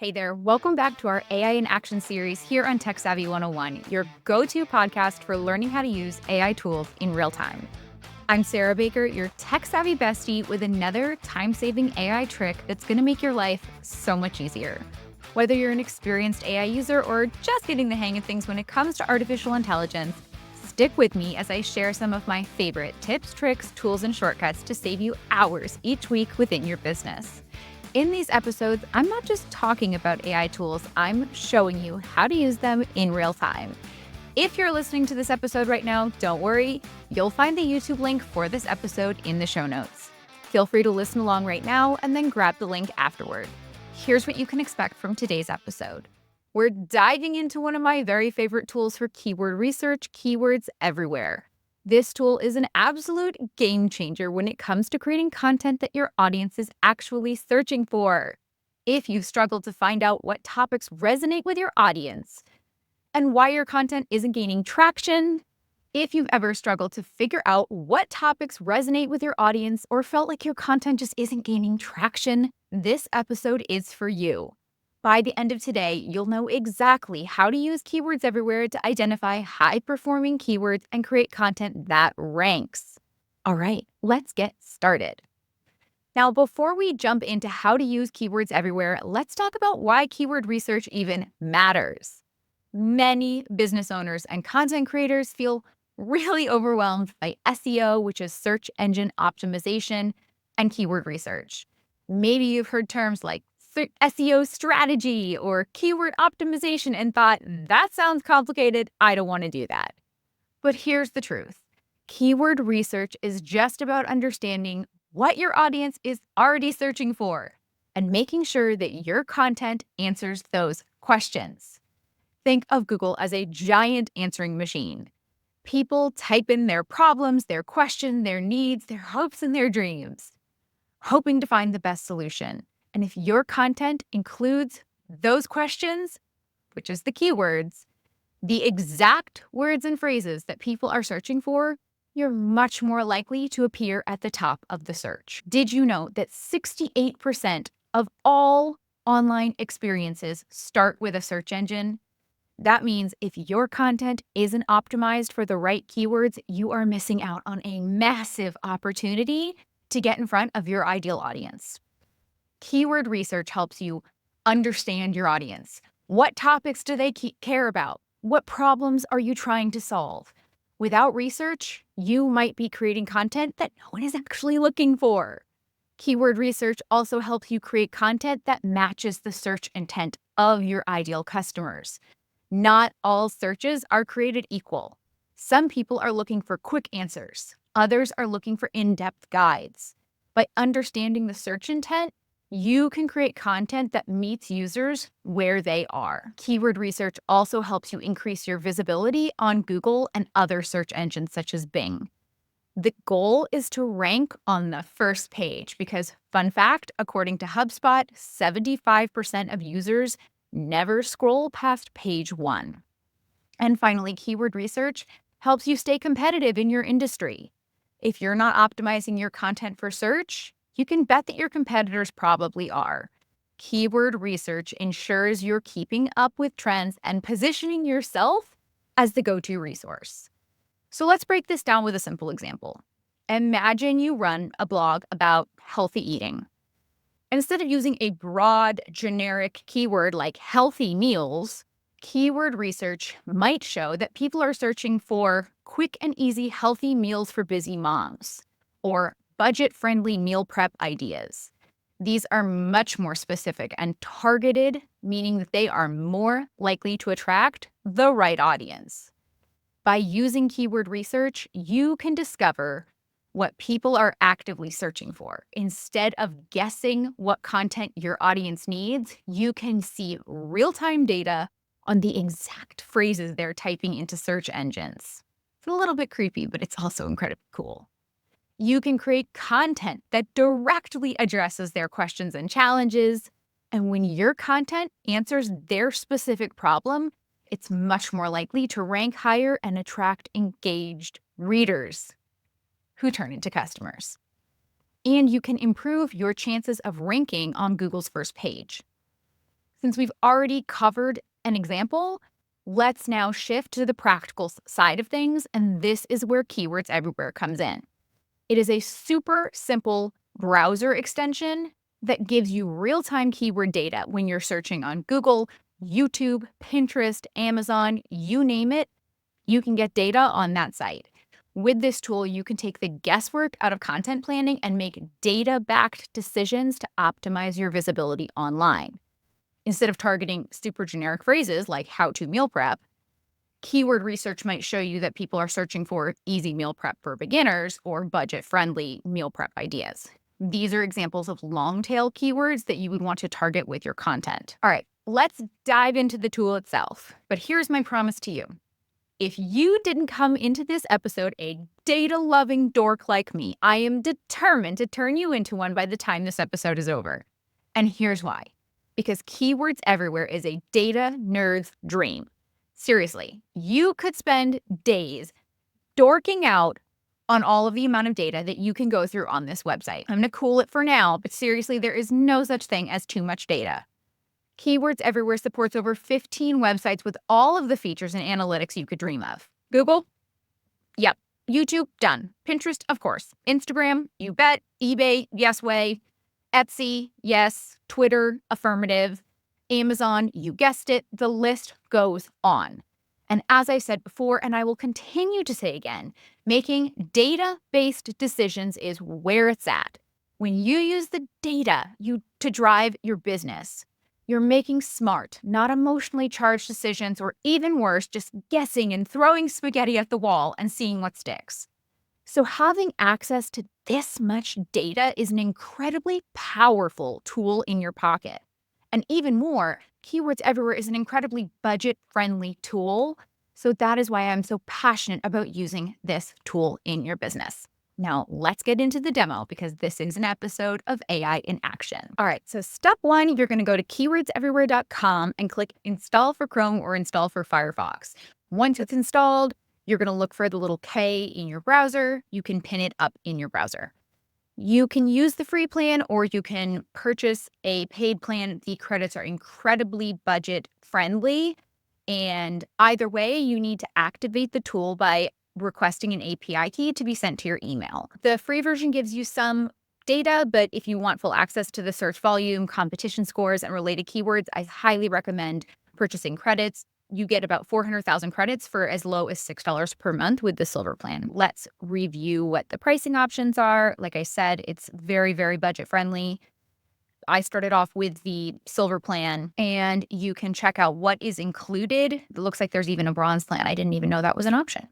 Hey there, welcome back to our AI in Action series here on Tech Savvy 101, your go-to podcast for learning how to use AI tools in real time. I'm Sarah Baker, your tech savvy bestie with another time-saving AI trick that's going to make your life so much easier. Whether you're an experienced AI user or just getting the hang of things when it comes to artificial intelligence, stick with me as I share some of my favorite tips, tricks, tools, and shortcuts to save you hours each week within your business. In these episodes, I'm not just talking about AI tools, I'm showing you how to use them in real time. If you're listening to this episode right now, don't worry, you'll find the YouTube link for this episode in the show notes. Feel free to listen along right now and then grab the link afterward. Here's what you can expect from today's episode. We're diving into one of my very favorite tools for keyword research, Keywords Everywhere. This tool is an absolute game changer when it comes to creating content that your audience is actually searching for. If you've struggled to find out what topics resonate with your audience and why your content isn't gaining traction, if you've ever struggled to figure out what topics resonate with your audience or felt like your content just isn't gaining traction, this episode is for you. By the end of today, you'll know exactly how to use Keywords Everywhere to identify high-performing keywords and create content that ranks. All right, let's get started. Now, before we jump into how to use Keywords Everywhere, let's talk about why keyword research even matters. Many business owners and content creators feel really overwhelmed by SEO, which is search engine optimization, and keyword research. Maybe you've heard terms like SEO strategy or keyword optimization and thought, that sounds complicated, I don't want to do that. But here's the truth. Keyword research is just about understanding what your audience is already searching for and making sure that your content answers those questions. Think of Google as a giant answering machine. People type in their problems, their questions, their needs, their hopes, and their dreams, hoping to find the best solution. And if your content includes those questions, which is the keywords, the exact words and phrases that people are searching for, you're much more likely to appear at the top of the search. Did you know that 68% of all online experiences start with a search engine? That means if your content isn't optimized for the right keywords, you are missing out on a massive opportunity to get in front of your ideal audience. Keyword research helps you understand your audience. What topics do they care about? What problems are you trying to solve? Without research, you might be creating content that no one is actually looking for. Keyword research also helps you create content that matches the search intent of your ideal customers. Not all searches are created equal. Some people are looking for quick answers. Others are looking for in-depth guides. By understanding the search intent, you can create content that meets users where they are. Keyword research also helps you increase your visibility on Google and other search engines such as Bing. The goal is to rank on the first page because, fun fact, according to HubSpot, 75% of users never scroll past page 1. And finally, keyword research helps you stay competitive in your industry. If you're not optimizing your content for search, you can bet that your competitors probably are. Keyword research ensures you're keeping up with trends and positioning yourself as the go-to resource. So let's break this down with a simple example. Imagine you run a blog about healthy eating. Instead of using a broad, generic keyword like healthy meals, keyword research might show that people are searching for quick and easy healthy meals for busy moms or budget-friendly meal prep ideas. These are much more specific and targeted, meaning that they are more likely to attract the right audience. By using keyword research, you can discover what people are actively searching for. Instead of guessing what content your audience needs, you can see real-time data on the exact phrases they're typing into search engines. It's a little bit creepy, but it's also incredibly cool. You can create content that directly addresses their questions and challenges. And when your content answers their specific problem, it's much more likely to rank higher and attract engaged readers who turn into customers. And you can improve your chances of ranking on Google's first page. Since we've already covered an example, let's now shift to the practical side of things, and this is where Keywords Everywhere comes in. It is a super simple browser extension that gives you real-time keyword data when you're searching on Google, YouTube, Pinterest, Amazon, you name it, you can get data on that site. With this tool, you can take the guesswork out of content planning and make data-backed decisions to optimize your visibility online. Instead of targeting super generic phrases like how-to meal prep, keyword research might show you that people are searching for easy meal prep for beginners or budget-friendly meal prep ideas. These are examples of long-tail keywords that you would want to target with your content. All right, let's dive into the tool itself. But here's my promise to you. If you didn't come into this episode a data-loving dork like me, I am determined to turn you into one by the time this episode is over. And here's why. Because Keywords Everywhere is a data nerd's dream. Seriously, you could spend days dorking out on all of the amount of data that you can go through on this website. I'm going to cool it for now, but seriously, there is no such thing as too much data. Keywords Everywhere supports over 15 websites with all of the features and analytics you could dream of. Google? Yep. YouTube? Done. Pinterest? Of course. Instagram? You bet. eBay? Yes way. Etsy? Yes. Twitter? Affirmative. Amazon? You guessed it. The list goes on. And as I said before, and I will continue to say again, making data-based decisions is where it's at. When you use the data to drive your business, you're making smart, not emotionally charged decisions, or even worse, just guessing and throwing spaghetti at the wall and seeing what sticks. So having access to this much data is an incredibly powerful tool in your pocket. And even more, Keywords Everywhere is an incredibly budget-friendly tool. So that is why I'm so passionate about using this tool in your business. Now, let's get into the demo because this is an episode of AI in action. All right, so step one, you're going to go to keywordseverywhere.com and click Install for Chrome or Install for Firefox. Once it's installed, you're going to look for the little K in your browser. You can pin it up in your browser. You can use the free plan or you can purchase a paid plan. The credits are incredibly budget friendly. And either way, you need to activate the tool by requesting an API key to be sent to your email. The free version gives you some data, but if you want full access to the search volume, competition scores, and related keywords, I highly recommend purchasing credits. You get about 400,000 credits for as low as $6 per month with the silver plan. Let's review what the pricing options are. Like I said, it's very, very budget friendly. I started off with the silver plan, and you can check out what is included. It looks like there's even a bronze plan. I didn't even know that was an option.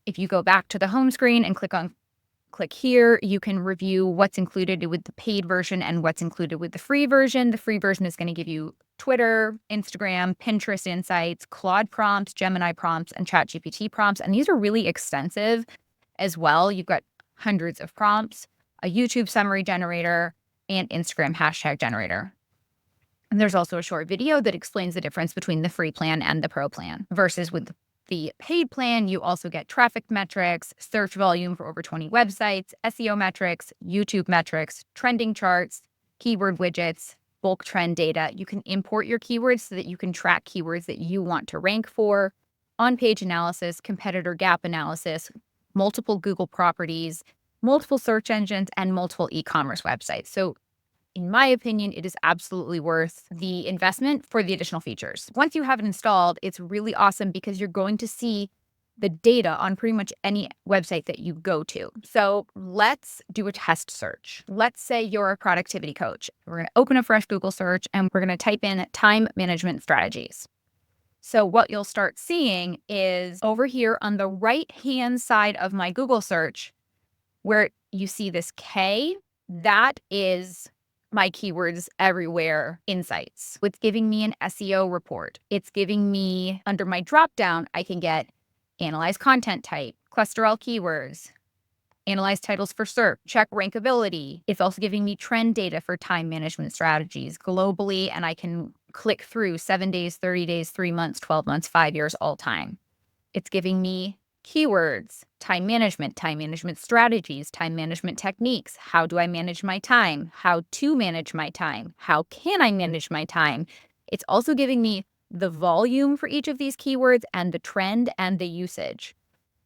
If you go back to the home screen and click here, you can review what's included with the paid version and what's included with the free version. The free version is going to give you Twitter, Instagram, Pinterest insights, Claude prompts, Gemini prompts, and ChatGPT prompts. And these are really extensive as well. You've got hundreds of prompts, a YouTube summary generator, and Instagram hashtag generator. And there's also a short video that explains the difference between the free plan and the pro plan versus with the paid plan. You also get traffic metrics, search volume for over 20 websites, SEO metrics, YouTube metrics, trending charts, keyword widgets, bulk trend data. You can import your keywords so that you can track keywords that you want to rank for, on-page analysis, competitor gap analysis, multiple Google properties, multiple search engines, and multiple e-commerce websites. So in my opinion, it is absolutely worth the investment for the additional features. Once you have it installed, it's really awesome because you're going to see the data on pretty much any website that you go to. So let's do a test search. Let's say you're a productivity coach. We're going to open a fresh Google search and we're going to type in time management strategies. So what you'll start seeing is over here on the right-hand side of my Google search, where you see this K, that is my Keywords Everywhere insights. It's giving me an SEO report. It's giving me, under my dropdown, I can get analyze content type, cluster all keywords, analyze titles for search, check rankability. It's also giving me trend data for time management strategies globally, and I can click through 7 days, 30 days, 3 months, 12 months, 5 years, all time. It's giving me keywords, time management strategies, time management techniques. How do I manage my time? How to manage my time? How can I manage my time? It's also giving me the volume for each of these keywords and the trend and the usage.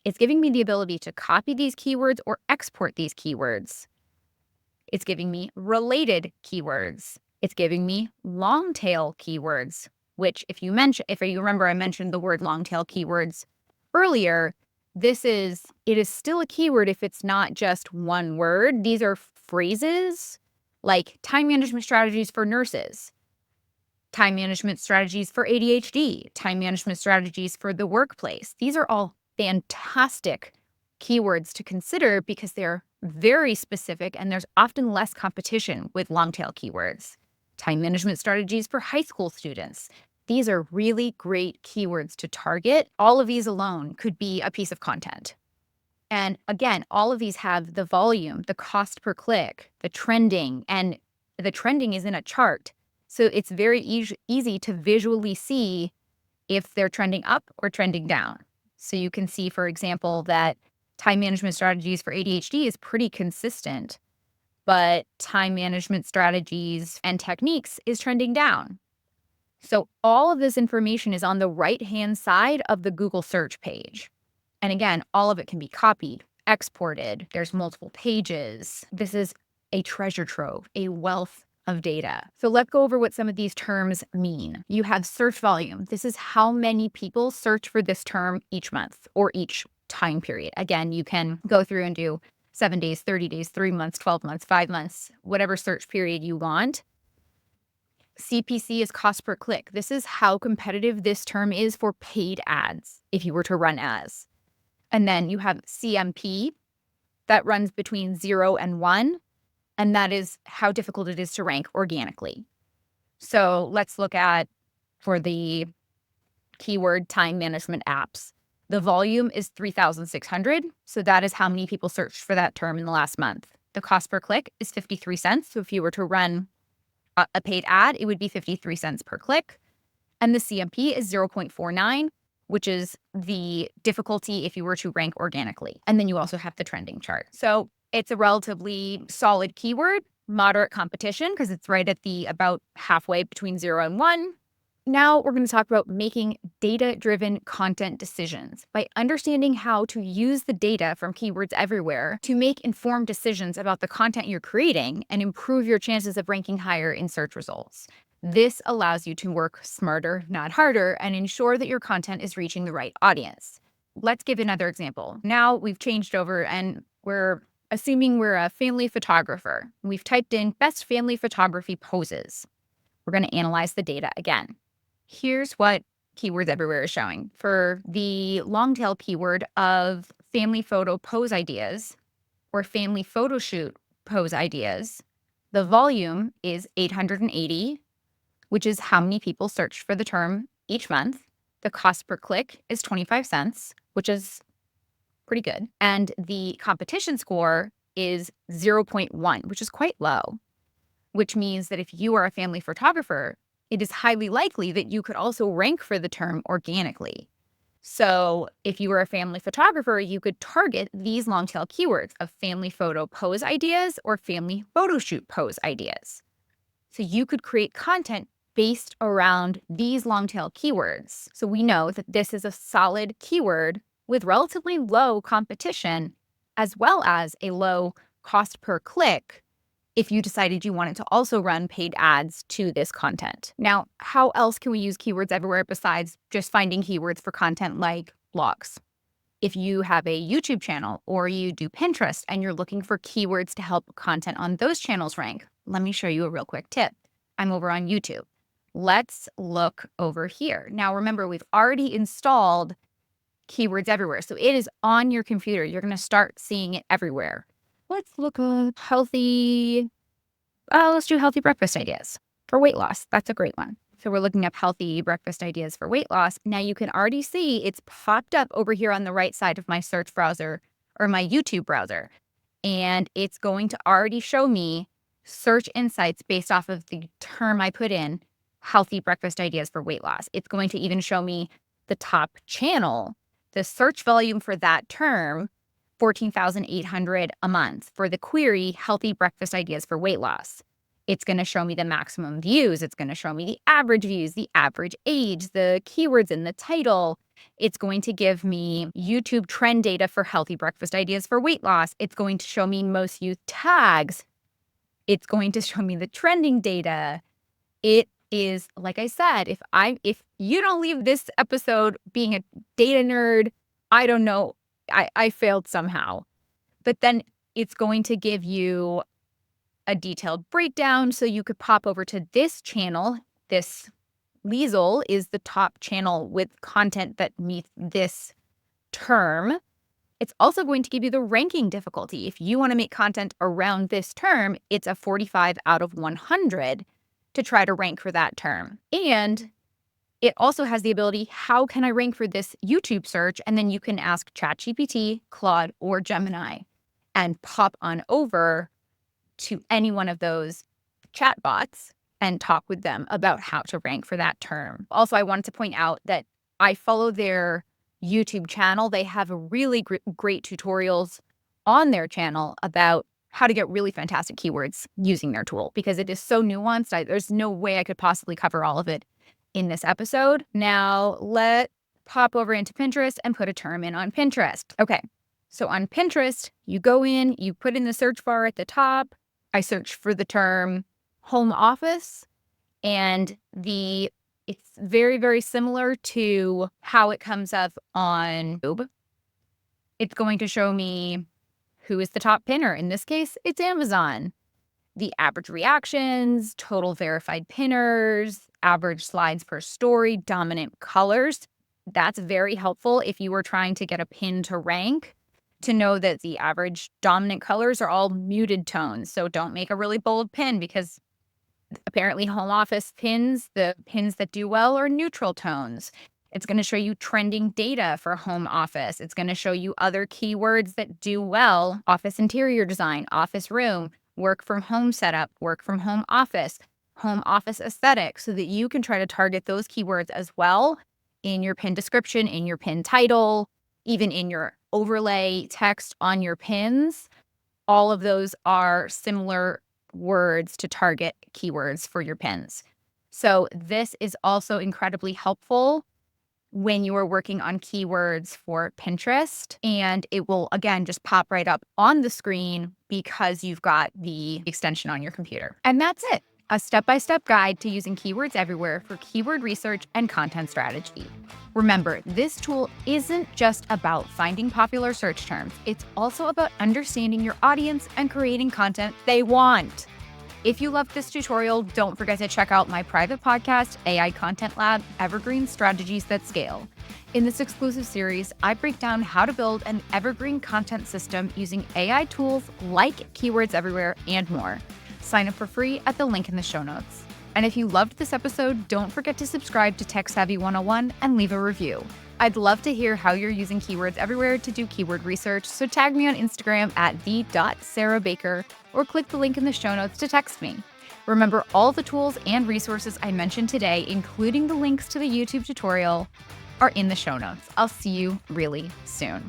It's giving me the ability to copy these keywords or export these keywords. It's giving me related keywords. It's giving me long tail keywords, which if you remember, I mentioned the word long tail keywords earlier. It is still a keyword if it's not just one word. These are phrases like time management strategies for nurses, time management strategies for ADHD, time management strategies for the workplace. These are all fantastic keywords to consider because they're very specific and there's often less competition with long tail keywords. Time management strategies for high school students. These are really great keywords to target. All of these alone could be a piece of content. And again, all of these have the volume, the cost per click, the trending, and the trending is in a chart. So it's very easy to visually see if they're trending up or trending down. So you can see, for example, that time management strategies for ADHD is pretty consistent, but time management strategies and techniques is trending down. So all of this information is on the right-hand side of the Google search page. And again, all of it can be copied, exported. There's multiple pages. This is a treasure trove, a wealth of data. So let's go over what some of these terms mean. You have search volume. This is how many people search for this term each month or each time period. Again, you can go through and do 7 days, 30 days, 3 months, 12 months, 5 months, whatever search period you want. CPC is cost per click. This is how competitive this term is for paid ads if you were to run ads. And then you have CMP that runs between 0 and 1, and that is how difficult it is to rank organically. So let's look at, for the keyword time management apps, the volume is 3,600. So that is how many people searched for that term in the last month. The cost per click is 53 cents. So if you were to run a paid ad, it would be 53 cents per click. And the CMP is 0.49, which is the difficulty if you were to rank organically. And then you also have the trending chart. So it's a relatively solid keyword, moderate competition, because it's right at the about halfway between 0 and 1. Now we're going to talk about making data-driven content decisions by understanding how to use the data from keywords everywhere to make informed decisions about the content you're creating and improve your chances of ranking higher in search results. This allows you to work smarter, not harder, and ensure that your content is reaching the right audience. Let's give another example. Now we've changed over and we're assuming we're a family photographer. We've typed in best family photography poses. We're going to analyze the data again. Here's what Keywords Everywhere is showing. For the long tail keyword of family photo pose ideas or family photo shoot pose ideas, the volume is 880, which is how many people searched for the term each month. The cost per click is 25 cents, which is pretty good. And the competition score is 0.1, which is quite low, which means that if you are a family photographer, it is highly likely that you could also rank for the term organically. So if you were a family photographer, you could target these long tail keywords of family photo pose ideas or family photo shoot pose ideas. So you could create content based around these long tail keywords. So we know that this is a solid keyword with relatively low competition, as well as a low cost per click if you decided you wanted to also run paid ads to this content. Now, how else can we use Keywords Everywhere besides just finding keywords for content like blogs? If you have a YouTube channel or you do Pinterest and you're looking for keywords to help content on those channels rank, let me show you a real quick tip. I'm over on YouTube. Let's look over here. Now, remember, we've already installed Keywords Everywhere. So it is on your computer. You're going to start seeing it everywhere. Let's look at let's do healthy breakfast ideas for weight loss. That's a great one. So we're looking up healthy breakfast ideas for weight loss. Now you can already see it's popped up over here on the right side of my search browser or my YouTube browser. And it's going to already show me search insights based off of the term I put in, healthy breakfast ideas for weight loss. It's going to even show me the top channel, the search volume for that term, 14,800 a month for the query, healthy breakfast ideas for weight loss. It's going to show me the maximum views. It's going to show me the average views, the average age, the keywords in the title. It's going to give me YouTube trend data for healthy breakfast ideas for weight loss. It's going to show me most used tags. It's going to show me the trending data. It is, like I said, if you don't leave this episode being a data nerd, I don't know, I failed somehow. But then it's going to give you a detailed breakdown. So you could pop over to this channel. This Liesel is the top channel with content that meets this term. It's also going to give you the ranking difficulty. If you want to make content around this term, it's a 45 out of 100 to try to rank for that term. And it also has the ability, how can I rank for this YouTube search? And then you can ask ChatGPT, Claude, or Gemini and pop on over to any one of those chatbots and talk with them about how to rank for that term. Also, I wanted to point out that I follow their YouTube channel. They have really great tutorials on their channel about how to get really fantastic keywords using their tool, because it is so nuanced. There's no way I could possibly cover all of it in this episode. Now let's pop over into Pinterest and put a term in on Pinterest. Okay, so on Pinterest, you go in, you put in the search bar at the top. I search for the term home office, and it's very, very similar to how it comes up on YouTube. It's going to show me who is the top pinner. In this case, it's Amazon. The average reactions, total verified pinners, average slides per story, dominant colors. That's very helpful if you were trying to get a pin to rank, to know that the average dominant colors are all muted tones. So don't make a really bold pin, because apparently home office pins, the pins that do well, are neutral tones. It's going to show you trending data for home office. It's going to show you other keywords that do well: office interior design, office room, work from home setup, work from home office aesthetic, so that you can try to target those keywords as well in your pin description, in your pin title, even in your overlay text on your pins. All of those are similar words to target keywords for your pins. So this is also incredibly helpful when you are working on keywords for Pinterest, and it will, again, just pop right up on the screen because you've got the extension on your computer. And that's it. A step-by-step guide to using keywords everywhere for keyword research and content strategy. Remember, this tool isn't just about finding popular search terms. It's also about understanding your audience and creating content they want. If you loved this tutorial, don't forget to check out my private podcast, AI Content Lab: Evergreen Strategies That Scale. In this exclusive series, I break down how to build an evergreen content system using AI tools like Keywords Everywhere and more. Sign up for free at the link in the show notes. And if you loved this episode, don't forget to subscribe to Tech Savvy 101 and leave a review. I'd love to hear how you're using Keywords Everywhere to do keyword research, so tag me on Instagram at the.sarahbaker or click the link in the show notes to text me. Remember, all the tools and resources I mentioned today, including the links to the YouTube tutorial, are in the show notes. I'll see you really soon.